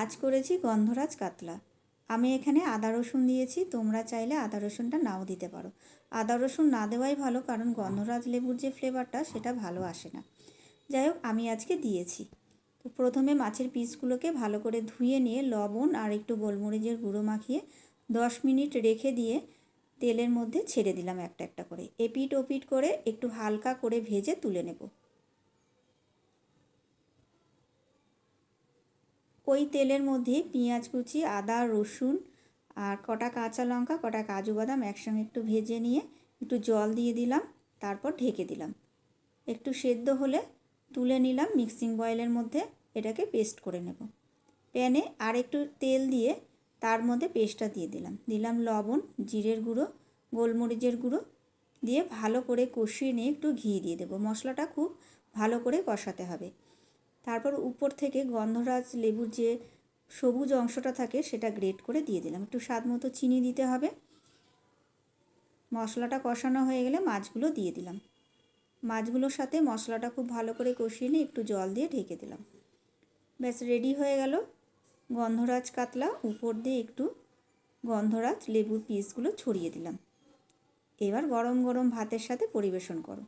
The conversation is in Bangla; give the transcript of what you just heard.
আজ করেছি গন্ধরাজ কাতলা। আমি এখানে আদা রসুন দিয়েছি, তোমরা চাইলে আদা রসুনটা নাও দিতে পারো। আদা রসুন না দেওয়াই ভালো, কারণ গন্ধরাজ লেবুর যে ফ্লেভারটা সেটা ভালো আসে না। যাই হোক, আমি আজকে দিয়েছি। তো প্রথমে মাছের পিসগুলোকে ভালো করে ধুয়ে নিয়ে লবণ আর একটু গোলমরিচের গুঁড়ো মাখিয়ে 10 মিনিট রেখে দিয়ে তেলের মধ্যে ছেড়ে দিলাম একটা একটা করে। এপিট ওপিট করে একটু হালকা করে ভেজে তুলে নেব। ওই তেলের মধ্যে পেঁয়াজ কুচি, আদা রসুন আর কটা কাঁচা লঙ্কা, কটা কাজু বাদাম একসঙ্গে একটু ভেজে নিয়ে একটু জল দিয়ে দিলাম, তারপর ঢেকে দিলাম। একটু সেদ্ধ হলে তুলে নিলাম, মিক্সিং বয়েলের মধ্যে এটাকে পেস্ট করে নেব। প্যানে আর একটু তেল দিয়ে তার মধ্যে পেস্টটা দিয়ে দিলাম লবণ, জিরের গুঁড়ো, গোলমরিচের গুঁড়ো দিয়ে ভালো করে কষিয়ে নিয়ে একটু ঘি দিয়ে দেবো। মশলাটা খুব ভালো করে কষাতে হবে। তারপর উপর থেকে গন্ধরাজ লেবুর যে সবুজ অংশটা থাকে সেটা গ্রেট করে দিয়ে দিলাম। একটু স্বাদ মতো চিনি দিতে হবে। মশলাটা কষানো হয়ে গেলে মাছগুলো দিয়ে দিলাম। মাছগুলোর সাথে মশলাটা খুব ভালো করে কষিয়ে নিয়ে একটু জল দিয়ে ঢেকে দিলাম। ব্যাস রেডি হয়ে গেল গন্ধরাজ কাতলা। উপর দিয়ে একটু গন্ধরাজ লেবুর পিসগুলো ছড়িয়ে দিলাম। এবার গরম গরম ভাতের সাথে পরিবেশন করো।